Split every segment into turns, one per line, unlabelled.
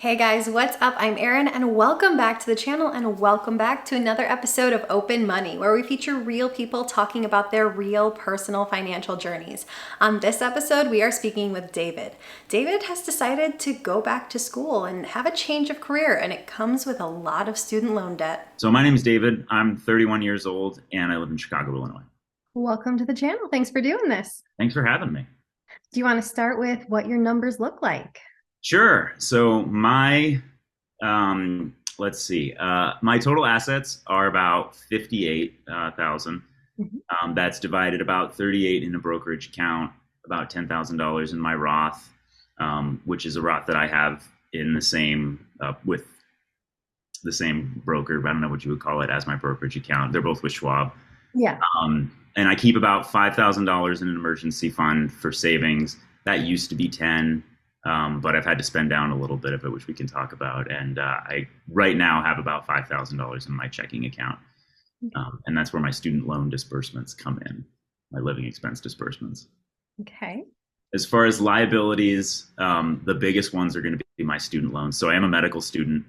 Hey guys, what's up? I'm Erin and welcome back to the channel and welcome back to another episode of Open Money, where we feature real people talking about their real personal financial journeys. On this episode, we are speaking with David. David has decided to go back to school and have a change of career, and it comes with a lot of student loan debt.
So my name is David. I'm 31 years old and I live in Chicago, Illinois.
Welcome to the channel. Thanks for doing this.
Thanks for having me.
Do you want to start with what your numbers look like?
Sure. So let's see, my total assets are about 58,000.
Mhm.
That's divided about 38 in a brokerage account, about $10,000 in my Roth, which is a Roth that I have in the same with the same broker. I don't know what you would call it as my brokerage account. They're both with Schwab.
Yeah.
And I keep about $5,000 in an emergency fund for savings. That used to be 10, but I've had to spend down a little bit of it, which we can talk about. And I right now have about $5,000 in my checking account, and that's where my student loan disbursements come in, my living expense disbursements.
Okay.
As far as liabilities, the biggest ones are going to be my student loans. So I am a medical student.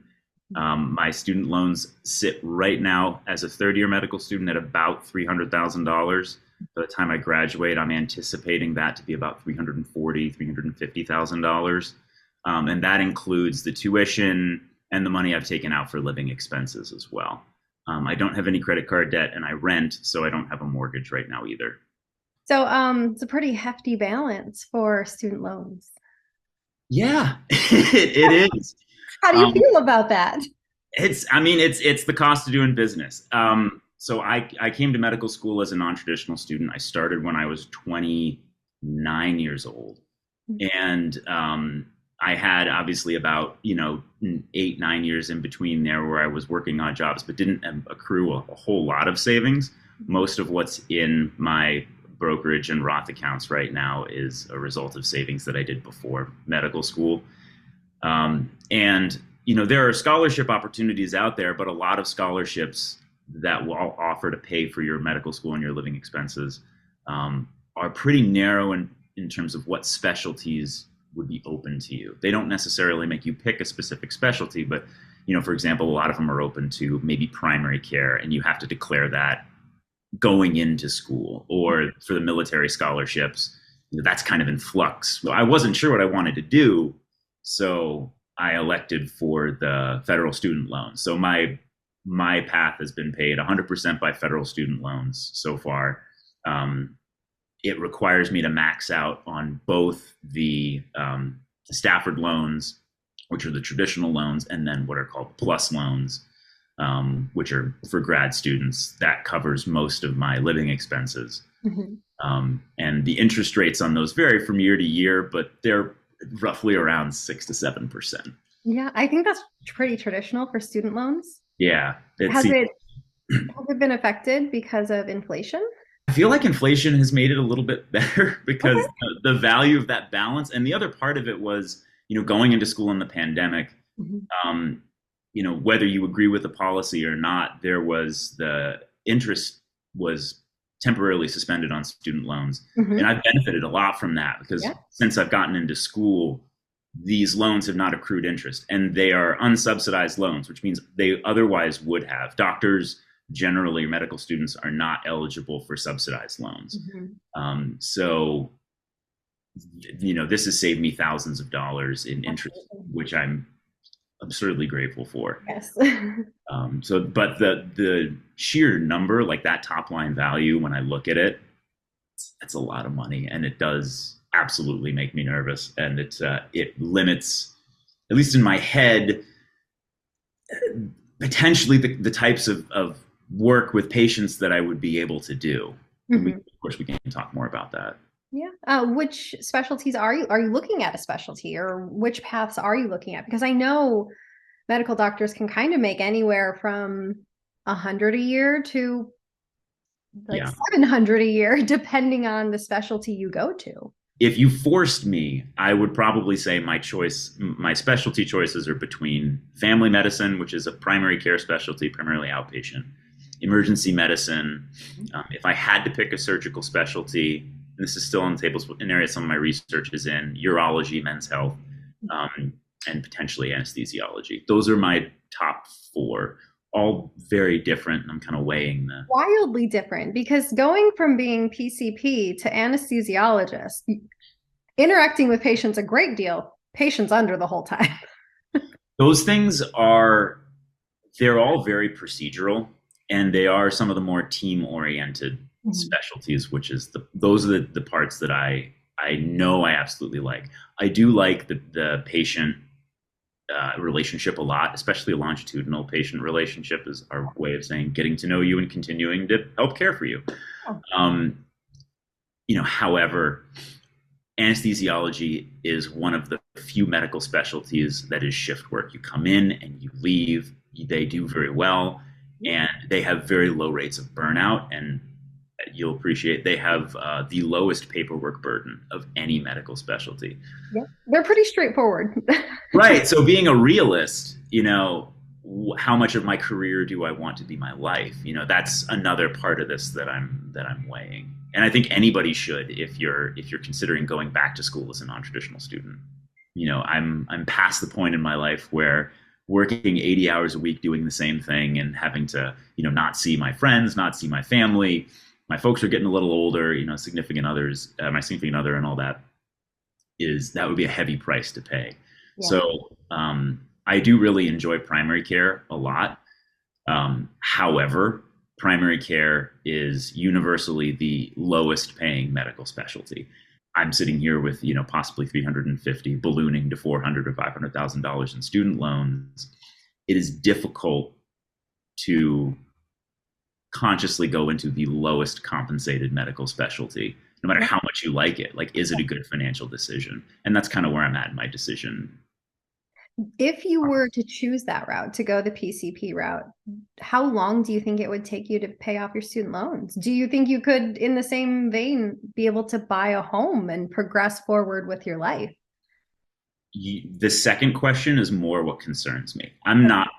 My student loans sit right now as a third-year medical student at about $300,000. By the time I graduate, I'm anticipating that to be about $340,000, $350,000, and that includes the tuition and the money I've taken out for living expenses as well. I don't have any credit card debt, and I rent, so I don't have a mortgage right now either.
So, it's a pretty hefty balance for student loans.
Yeah, it is.
How do you
Um,
feel about that?
it's the cost of doing business. So I came to medical school as a non-traditional student. I started when I was 29 years old, and I had obviously about 8, 9 years in between there where I was working odd jobs, but didn't accrue a whole lot of savings. Most of what's in my brokerage and Roth accounts right now is a result of savings that I did before medical school. And there are scholarship opportunities out there, but a lot of scholarships that will offer to pay for your medical school and your living expenses are pretty narrow in terms of what specialties would be open to you. They don't necessarily make you pick a specific specialty, but for example, a lot of them are open to maybe primary care, and you have to declare that going into school. Or for the military scholarships, that's kind of in flux. Well, I wasn't sure what I wanted to do, so I elected for the federal student loan. So my path has been paid 100% by federal student loans so far. It requires me to max out on both the Stafford loans, which are the traditional loans, and then what are called plus loans, which are for grad students. That covers most of my living expenses.
Mhm.
And the interest rates on those vary from year to year, but they're roughly around 6 to 7%.
Yeah, I think that's pretty traditional for student loans.
Yeah,
Has it has it been affected because of inflation?
I feel like inflation has made it a little bit better
Okay.
because the value of that balance, and the other part of it was, going into school in the pandemic.
Mhm.
Um, whether you agree with the policy or not, the interest was temporarily suspended on student loans, and
Mhm.
I've benefited a lot from that because
Yeah.
since I've gotten into school, these loans have not accrued interest, and they are unsubsidized loans, which means they otherwise would have. Doctors, generally, medical students are not eligible for subsidized loans.
Mhm.
So, this has saved me thousands of dollars in interest,
Absolutely.
which I'm absurdly grateful for.
Yes.
But the sheer number, like that top line value, when I look at it, it's a lot of money, and it does absolutely make me nervous, and it limits, at least in my head, potentially the types of work with patients that I would be able to do. And
Mhm.
of course, we can talk more about that.
Yeah. Which specialties are you looking at a specialty, or which paths are you looking at? Because I know medical doctors can kind of make anywhere from 100 a year to like
Yeah.
700 a year, depending on the specialty you go to.
If you forced me, I would probably say my specialty choices are between family medicine, which is a primary care specialty, primarily outpatient, emergency medicine. If I had to pick a surgical specialty, and this is still on the table, an area some of my research is in urology, men's health. Um, and potentially anesthesiology. Those are my top four, all very different. I'm kind of weighing the.
Wildly different, because going from being PCP to anesthesiologist, interacting with patients a great deal, patients under the whole time.
Those things are, they're all very procedural, and they are some of the more team oriented specialties, which is those are the parts that I know I absolutely like. I do like the patient relationship a lot, especially a longitudinal patient relationship is our way of saying getting to know you and continuing to help care for you. Um, however, anesthesiology is one of the few medical specialties that is shift work. You come in and you leave. They do very well, and they have very low rates of burnout. And you'll appreciate they have the lowest paperwork burden of any medical specialty.
Yeah, they're pretty straightforward.
Right. So being a realist, how much of my career do I want to be my life? That's another part of this that I'm weighing. And I think anybody should if you're considering going back to school as a non-traditional student. I'm past the point in my life where working 80 hours a week doing the same thing and having to, not see my friends, not see my family. My folks are getting a little older, significant others, my significant other and all that would be a heavy price to pay. Yeah. So I do really enjoy primary care a lot. However, primary care is universally the lowest paying medical specialty. I'm sitting here with, possibly 350 ballooning to 400 or $500,000 in student loans. It is difficult to consciously go into the lowest compensated medical specialty, no matter how much you like it. Like, is it a good financial decision? And that's kind of where I'm at in my decision.
If you were to choose that route, to go the PCP route, how long do you think it would take you to pay off your student loans? Do you think you could, in the same vein, be able to buy a home and progress forward with your life?
The second question is more what concerns me. I'm not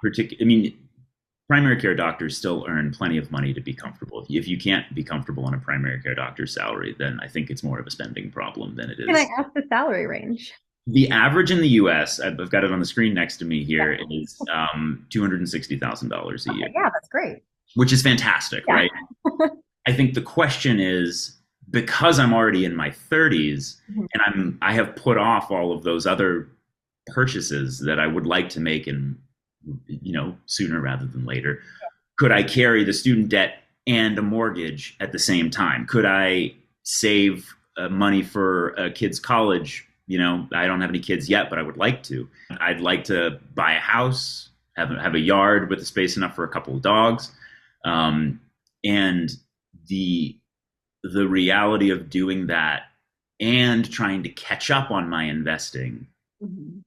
primary care doctors still earn plenty of money to be comfortable. If you can't be comfortable on a primary care doctor's salary, then I think it's more of a spending problem than it is.
Can I ask the salary range?
The average in the U.S., I've got it on the screen next to me here, is $260,000 a year.
Yeah, that's great.
Which is fantastic, right? I think the question is, because I'm already in my 30s and I have put off all of those other purchases that I would like to make in, sooner rather than later, could I carry the student debt and a mortgage at the same time? Could I save money for a kid's college? I don't have any kids yet, but I would like to. I'd like to buy a house, have a yard with a space enough for a couple of dogs. And the reality of doing that and trying to catch up on my investing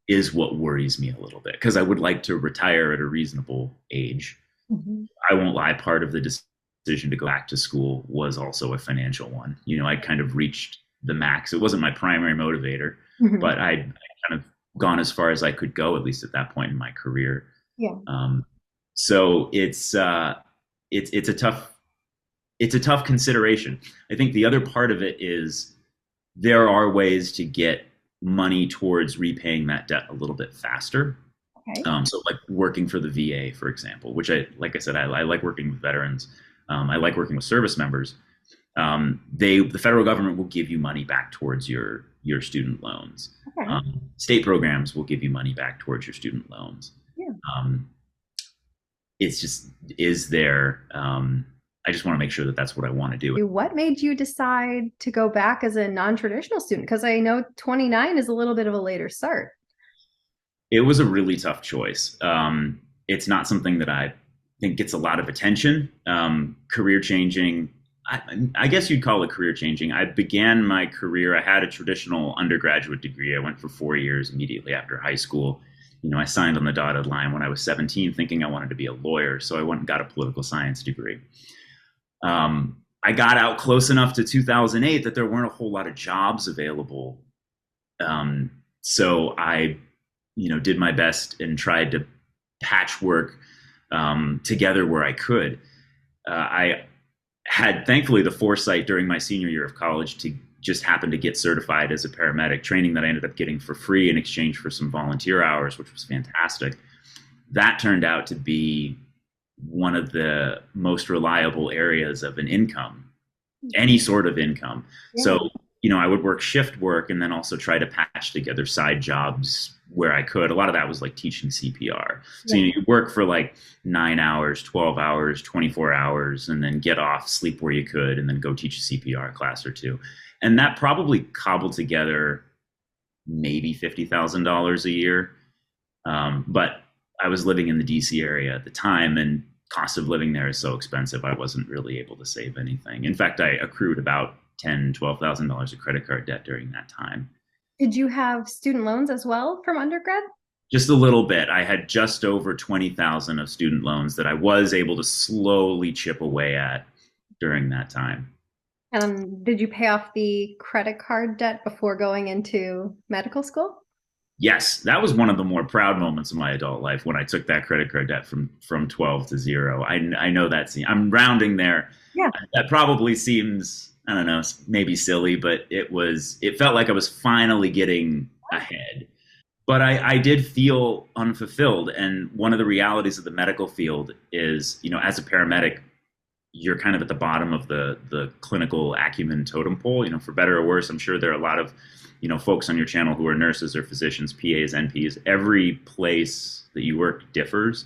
is what worries me a little bit, because I would like to retire at a reasonable age. I won't lie, part of the decision to go back to school was also a financial one. I kind of reached the max. It wasn't my primary motivator, but I'd kind of gone as far as I could go, at least at that point in my career.
Yeah.
So it's a tough consideration. I think the other part of it is there are ways to get money towards repaying that debt a little bit faster. Okay. So like working for the VA, for example, which like I said, I like working with veterans. I like working with service members. The federal government will give you money back towards your student loans. Okay. State programs will give you money back towards your student loans. Yeah. It's just, I just want to make sure that that's what I want to do.
What made you decide to go back as a non-traditional student? Because I know 29 is a little bit of a later start.
It was a really tough choice. It's not something that I think gets a lot of attention. Career changing. I guess you'd call it career changing. I began my career, I had a traditional undergraduate degree. I went for 4 years immediately after high school. I signed on the dotted line when I was 17 thinking I wanted to be a lawyer. So I went and got a political science degree. I got out close enough to 2008 that there weren't a whole lot of jobs available. So I, did my best and tried to patchwork together where I could. I had thankfully the foresight during my senior year of college to just happened to get certified as a paramedic, training that I ended up getting for free in exchange for some volunteer hours, which was fantastic. That turned out to be one of the most reliable areas of an income, any sort of income.
Yeah.
So, I would work shift work and then also try to patch together side jobs where I could. A lot of that was like teaching CPR. So,
Yeah.
you work for like 9 hours, 12 hours, 24 hours, and then get off, sleep where you could, and then go teach a CPR class or two. And that probably cobbled together maybe $50,000 a year. But I was living in the DC area at the time, and cost of living there is so expensive. I wasn't really able to save anything. In fact, I accrued about $12,000 of credit card debt during that time.
Did you have student loans as well from undergrad?
Just a little bit. I had just over 20,000 of student loans that I was able to slowly chip away at during that time.
Did you pay off the credit card debt before going into medical school?
Yes, that was one of the more proud moments of my adult life when I took that credit card debt from 12 to 0. I know that scene. I'm rounding there.
Yeah.
That probably seems, I don't know, maybe silly, but it felt like I was finally getting ahead. But I did feel unfulfilled. And one of the realities of the medical field is, as a paramedic, you're kind of at the bottom of the clinical acumen totem pole. For better or worse, I'm sure there are a lot of folks on your channel who are nurses or physicians, PAs, NPs. Every place that you work differs.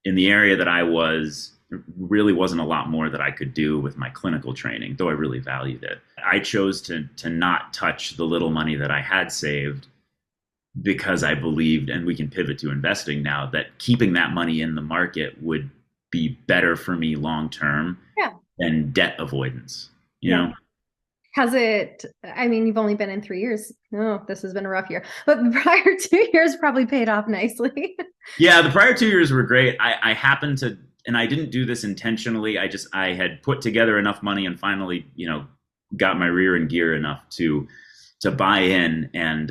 In the area that I was, there really wasn't a lot more that I could do with my clinical training, though I really valued it. I chose to not touch the little money that I had saved because I believed, and we can pivot to investing now, that keeping that money in the market would be better for me long term than debt avoidance. You know?
Has it, I mean, you've only been in 3 years. Oh, this has been a rough year, but the prior 2 years probably paid off nicely.
Yeah, the prior 2 years were great. I happened to, and I didn't do this intentionally. I had put together enough money and finally, got my rear in gear enough to buy in. And,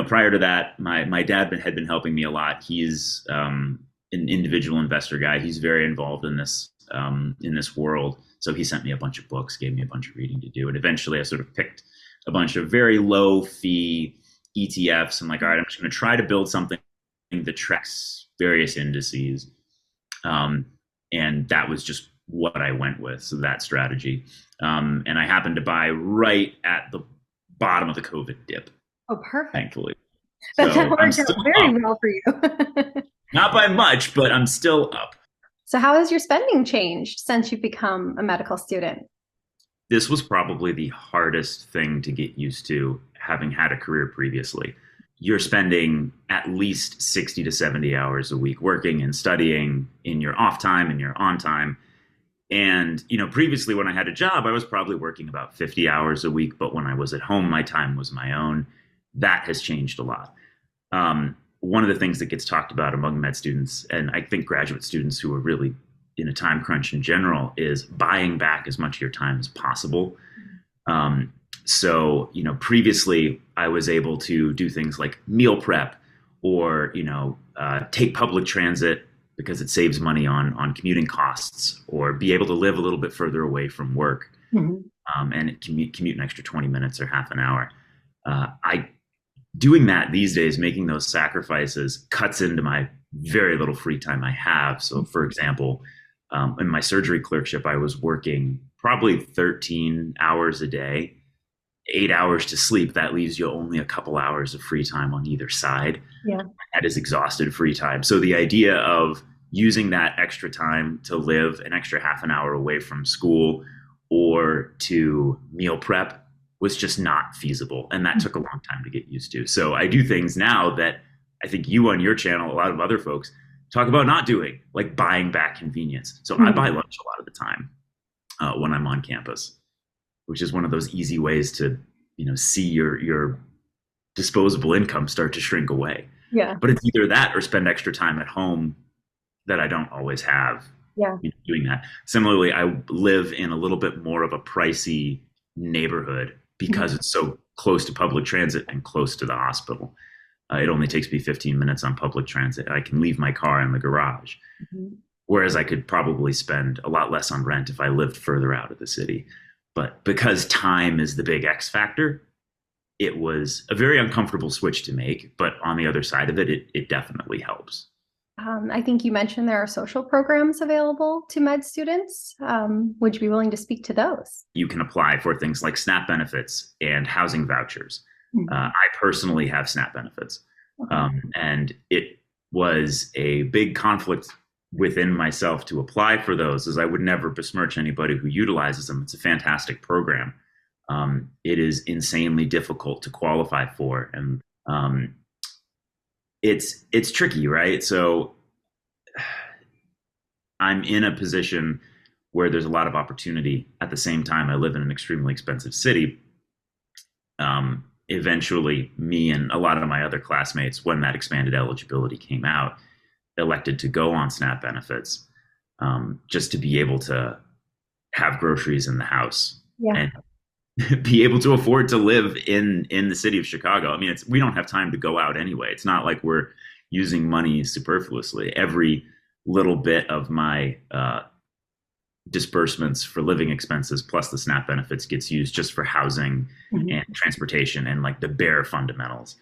prior to that, my dad had been helping me a lot. He's an individual investor guy. He's very involved in this world. So he sent me a bunch of books, gave me a bunch of reading to do. And eventually I sort of picked a bunch of very low fee ETFs. I'm like, all right, I'm just going to try to build something that tracks various indices. And that was just what I went with. So that strategy. And I happened to buy right at the bottom of the COVID dip.
Oh, perfect.
Thankfully.
That worked out very well for you.
Not by much, but I'm still up.
So how has your spending changed since you've become a medical student?
This was probably the hardest thing to get used to, having had a career previously. You're spending at least 60 to 70 hours a week working and studying in your off time and your on time. And, previously when I had a job, I was probably working about 50 hours a week. But when I was at home, my time was my own. That has changed a lot. One of the things that gets talked about among med students, and I think graduate students who are really in a time crunch in general, is buying back as much of your time as possible. So, previously I was able to do things like meal prep or, take public transit because it saves money on commuting costs, or be able to live a little bit further away from work. And commute an extra 20 minutes or half an hour. Doing that these days, making those sacrifices, cuts into my very little free time I have. So, for example, in my surgery clerkship, I was working probably 13 hours a day, 8 hours to sleep. That leaves you only a couple hours of free time on either side.
Yeah.
That is exhausted free time. So the idea of using that extra time to live an extra half an hour away from school or to meal prep was just not feasible. And that took a long time to get used to. So I do things now that I think you on your channel, a lot of other folks talk about not doing, like buying back convenience. So I buy lunch a lot of the time when I'm on campus, which is one of those easy ways to, see your disposable income start to shrink away.
Yeah.
But it's either that or spend extra time at home that I don't always have doing that. Similarly, I live in a little bit more of a pricey neighborhood because it's so close to public transit and close to the hospital. It only takes me 15 minutes on public transit. I can leave my car in the garage. Whereas I could probably spend a lot less on rent if I lived further out of the city. But because time is the big X factor, it was a very uncomfortable switch to make. But on the other side of it, it definitely helps.
I think you mentioned there are social programs available to med students. Would you be willing to speak to those?
You can apply for things like SNAP benefits and housing vouchers.
Mhm.
I personally have SNAP benefits.
Okay.
And it was a big conflict within myself to apply for those, as I would never besmirch anybody who utilizes them. It's a fantastic program. It is insanely difficult to qualify for, and it's tricky, right? So I'm in a position where there's a lot of opportunity. At the same time, I live in an extremely expensive city. Eventually, me and a lot of my other classmates, when that expanded eligibility came out, elected to go on SNAP benefits, just to be able to have groceries in the house
Yeah.
and be able to afford to live in the city of Chicago. I mean, we don't have time to go out anyway. It's not like we're using money superfluously. Every little bit of my disbursements for living expenses plus the SNAP benefits gets used just for housing
Mhm.
and transportation and like the bare fundamentals.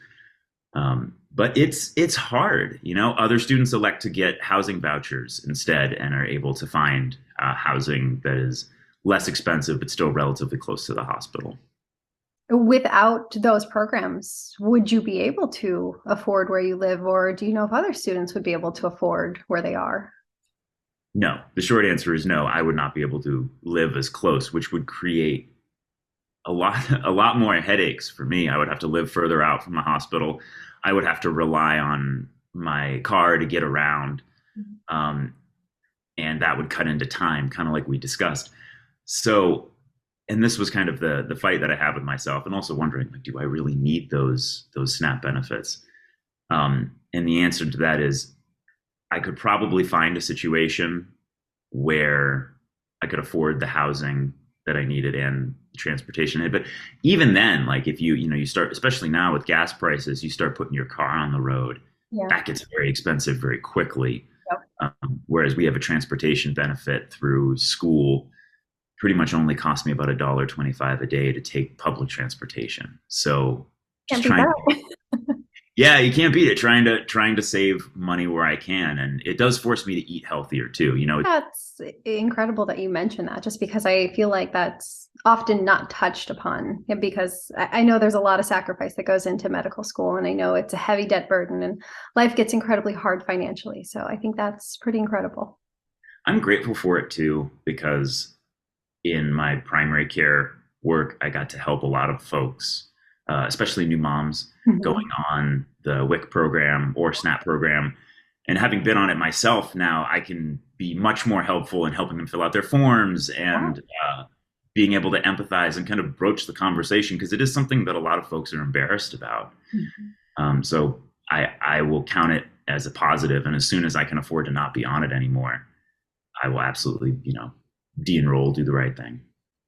But it's hard, you know. Other students elect to get housing vouchers instead and are able to find housing that is less expensive but still relatively close to the hospital.
Without those programs, would you be able to afford where you live, or do you know if other students would be able to afford where they are?
No, the short answer is no. I would not be able to live as close, which would create a lot more headaches for me. I would have to live further out from the hospital. I would have to rely on my car to get around, um, and that would cut into time, kind of like we discussed. So, and this was kind of the fight that I have with myself, and also wondering, like, do I really need those SNAP benefits? And the answer to that is, I could probably find a situation where I could afford the housing that I needed and the transportation. But even then, like if you start, especially now with gas prices, you start putting your car on the road,
Yeah.
that gets very expensive very quickly.
Yep.
Whereas we have a transportation benefit through school, pretty much only cost me about $1.25 a day to take public transportation. So
Can't
just
beat
trying
that.
yeah, you can't beat it. Trying to save money where I can, and it does force me to eat healthier too. You know,
That's incredible that you mentioned that, just because I feel like that's often not touched upon. Yeah, because I know there's a lot of sacrifice that goes into medical school, and I know it's a heavy debt burden and life gets incredibly hard financially. So I think that's pretty incredible.
I'm grateful for it too because in my primary care work, I got to help a lot of folks, especially new moms,
Mhm.
going on the WIC program or SNAP program. And having been on it myself now, I can be much more helpful in helping them fill out their forms
Yeah.
and being able to empathize and kind of broach the conversation because it is something that a lot of folks are embarrassed about.
Mhm.
So I will count it as a positive, and as soon as I can afford to not be on it anymore, I will absolutely, de-enroll, do the right thing.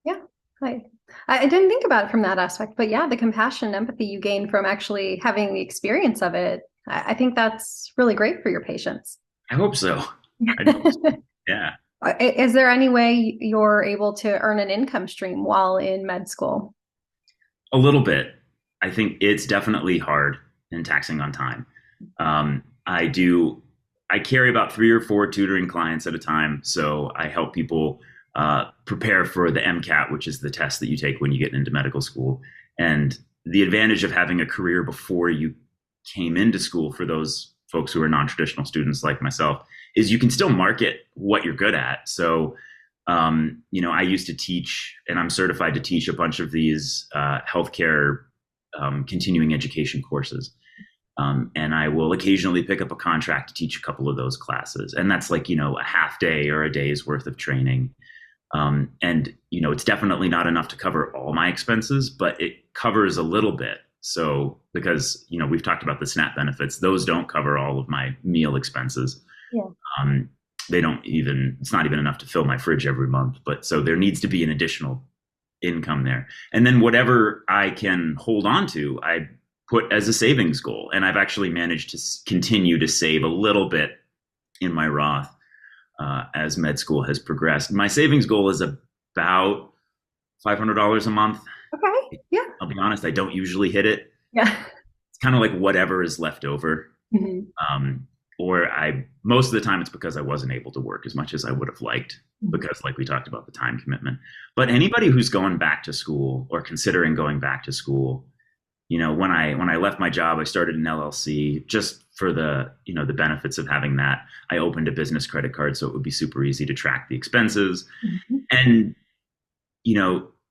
Yeah. I, I didn't think about it from that aspect, but yeah, the compassion and empathy you gain from actually having the experience of it, I think that's really great for your patients.
I hope so. I hope so. Yeah,
Is there any way you're able to earn an income stream while in med school?
a little bit. I think it's definitely hard and taxing on time. I do. I carry about 3 or 4 tutoring clients at a time, so I help people prepare for the MCAT, which is the test that you take when you get into medical school. And the advantage of having a career before you came into school for those folks who are non-traditional students like myself is you can still market what you're good at. So I used to teach, and I'm certified to teach a bunch of these healthcare continuing education courses. And I will occasionally pick up a contract to teach a couple of those classes. And that's like, a half day or a day's worth of training. And, it's definitely not enough to cover all my expenses, but it covers a little bit. So, because, we've talked about the SNAP benefits, those don't cover all of my meal expenses.
Yeah.
Um, it's not even enough to fill my fridge every month. But so there needs to be an additional income there. And then whatever I can hold on to, I put as a savings goal. And I've actually managed to continue to save a little bit in my Roth as med school has progressed. My savings goal is about $500 a month.
Okay. Yeah.
I'll be honest, I don't usually hit it.
Yeah.
It's kind of like whatever is left over.
Mhm.
Um, or I most of the time it's because I wasn't able to work as much as I would have liked
Mhm.
because like we talked about the time commitment. But anybody who's going back to school or considering going back to school, when I left my job, I started an LLC just for the benefits of having that. I opened a business credit card so it would be super easy to track the expenses.
Mhm.
And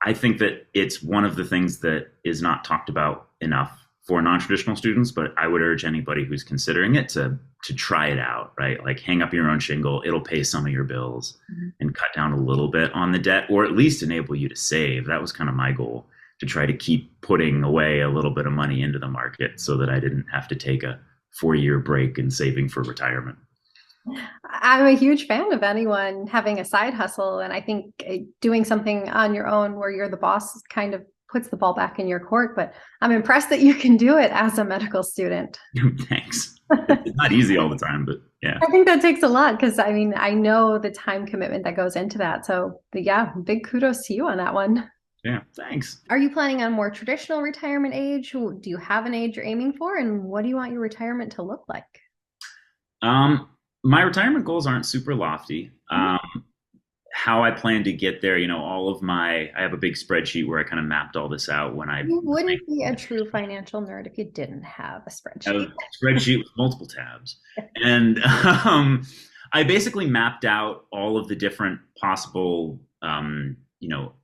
I think that it's one of the things that is not talked about enough for non-traditional students, but I would urge anybody who's considering it to try it out, right? Like hang up your own shingle, it'll pay some of your bills
Mhm.
and cut down a little bit on the debt, or at least enable you to save. That was kind of my goal, to try to keep putting away a little bit of money into the market so that I didn't have to take a 4-year break in saving for retirement.
I'm a huge fan of anyone having a side hustle. And I think doing something on your own where you're the boss kind of puts the ball back in your court. But I'm impressed that you can do it as a medical student.
Thanks. It's not easy all the time, but yeah.
I think that takes a lot because I mean, I know the time commitment that goes into that. So, but yeah, big kudos to you on that one.
Yeah, thanks.
Are you planning on more traditional retirement age? Do you have an age you're aiming for? And what do you want your retirement to look like?
Um, my retirement goals aren't super lofty.
Mhm.
How I plan to get there, I have a big spreadsheet where I kind of mapped all this out when I
You
was
wouldn't be a true financial nerd if you didn't have a
making
spreadsheet.
a spreadsheet with multiple tabs. And I basically mapped out all of the different possible,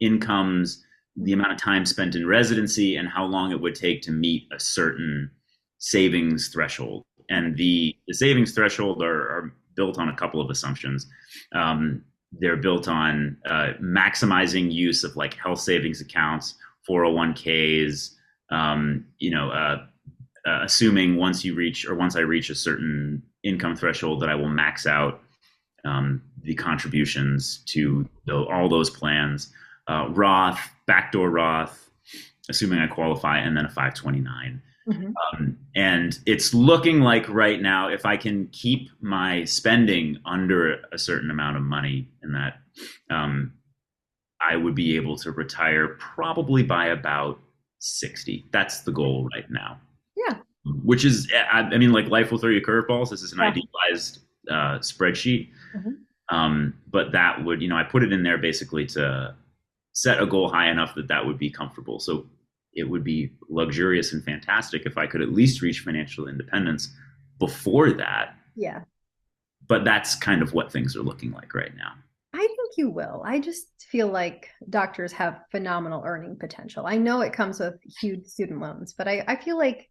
incomes, the amount of time spent in residency, and how long it would take to meet a certain savings threshold. And the savings threshold are built on a couple of assumptions. They're built on maximizing use of like health savings accounts, 401ks, assuming once I reach a certain income threshold that I will max out the contributions to all those plans. Roth, backdoor Roth, assuming I qualify, and then a 529.
Mhm.
And it's looking like right now, if I can keep my spending under a certain amount of money in that, um, I would be able to retire probably by about 60. That's the goal right now,
Yeah.
which is, I mean, like life will throw you curveballs. This is an
Yeah.
idealized spreadsheet.
Mhm.
But that would, I put it in there basically to set a goal high enough that that would be comfortable. So it would be luxurious and fantastic if I could at least reach financial independence before that.
Yeah.
But that's kind of what things are looking like right now.
I think you will. I just feel like doctors have phenomenal earning potential. I know it comes with huge student loans, but I feel like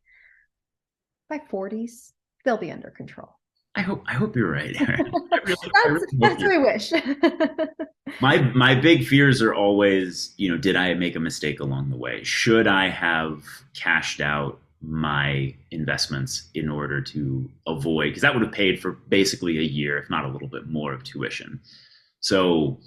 by 40s, they'll be under control.
I hope you're right, Aaron. I
that's
really hope
that's
you're
my wish.
my big fears are always, did I make a mistake along the way? Should I have cashed out my investments in order to avoid, because that would have paid for basically a year, if not a little bit more of tuition. So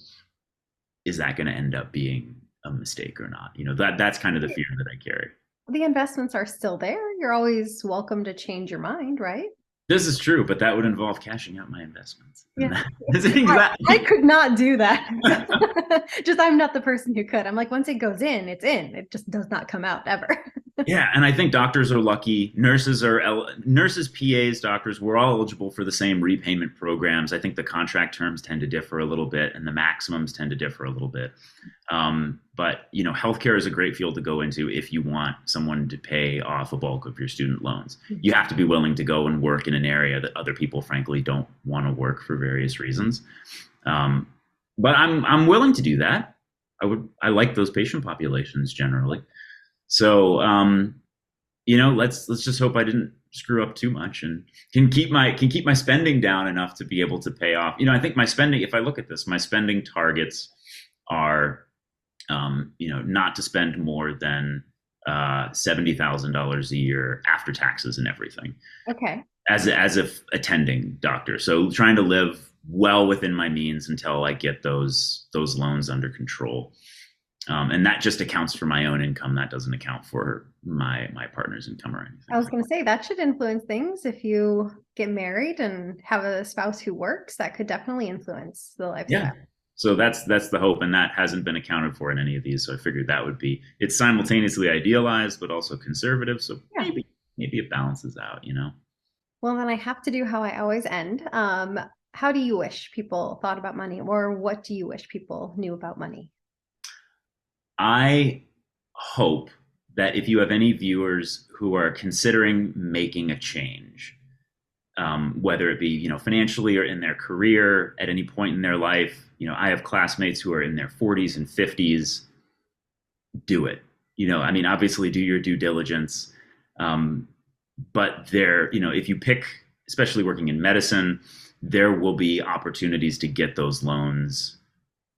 is that going to end up being a mistake or not? That's kind of the fear that I carry.
The investments are still there. You're always welcome to change your mind, right?
This is true, but that would involve cashing out my investments. And
Yeah.
that is
I
exactly.
could not do that. Just I'm not the person who could. I'm like, once it goes in, it's in. It just does not come out ever.
Yeah, and I think doctors are lucky. Nurses, PAs, doctors. We're all eligible for the same repayment programs. I think the contract terms tend to differ a little bit, and the maximums tend to differ a little bit. But healthcare is a great field to go into if you want someone to pay off a bulk of your student loans. You have to be willing to go and work in an area that other people, frankly, don't want to work for various reasons. But I'm willing to do that. I like those patient populations generally. So let's just hope I didn't screw up too much and can keep my spending down enough to be able to pay off. I think my spending, if I look at this, my spending targets are not to spend more than $70,000 a year after taxes and everything
Okay.
as if attending doctor. So trying to live well within my means until I get those loans under control. And that just accounts for my own income. That doesn't account for my partner's income or anything.
I was going to say that should influence things. If you get married and have a spouse who works, that could definitely influence the
Yeah,
lifestyle.
So that's the hope, and that hasn't been accounted for in any of these. So I figured that would be, it's simultaneously idealized but also conservative. So
Yeah.
maybe it balances out, you know.
Well, then I have to do how I always end. How do you wish people thought about money, or what do you wish people knew about money?
I hope that if you have any viewers who are considering making a change, whether it be, you know, financially or in their career at any point in their life, you know, I have classmates who are in their 40s and 50s. Do it. You know, I mean, obviously do your due diligence. Um, but there, you know, if you pick, especially working in medicine, there will be opportunities to get those loans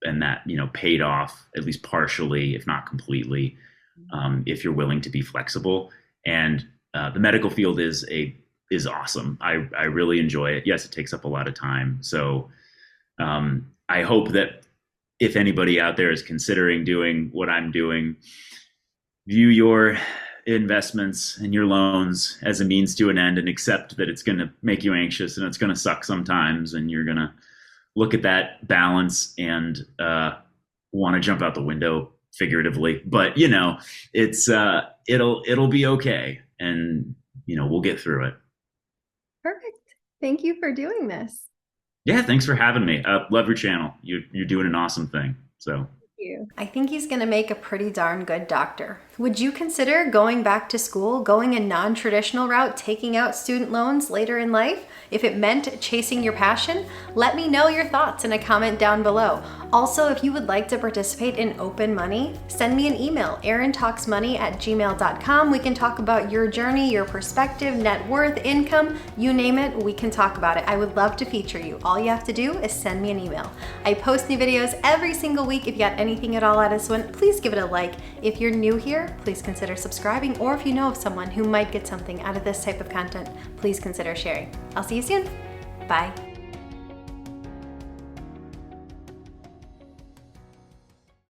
and that, you know, paid off at least partially, if not completely, if you're willing to be flexible. And the medical field is awesome. I really enjoy it. Yes, it takes up a lot of time. So I hope that if anybody out there is considering doing what I'm doing, view your investments and your loans as a means to an end, and accept that it's going to make you anxious and it's going to suck sometimes, and you're going to look at that balance and want to jump out the window, figuratively. But you know, it's it'll be okay, and you know, we'll get through it.
Perfect. Thank you for doing this.
Yeah, thanks for having me. Love your channel. You're doing an awesome thing. So
You. I think he's going to make a pretty darn good doctor. Would you consider going back to school, going a non-traditional route, taking out student loans later in life? If it meant chasing your passion, let me know your thoughts in a comment down below. Also, if you would like to participate in Open Money, send me an email, erintalksmoney@gmail.com. We can talk about your journey, your perspective, net worth, income, you name it, we can talk about it. I would love to feature you. All you have to do is send me an email. I post new videos every single week. If you got anything at all out of this one, please give it a like. If you're new here, please consider subscribing, or if you know of someone who might get something out of this type of content, please consider sharing. I'll see you soon. Bye.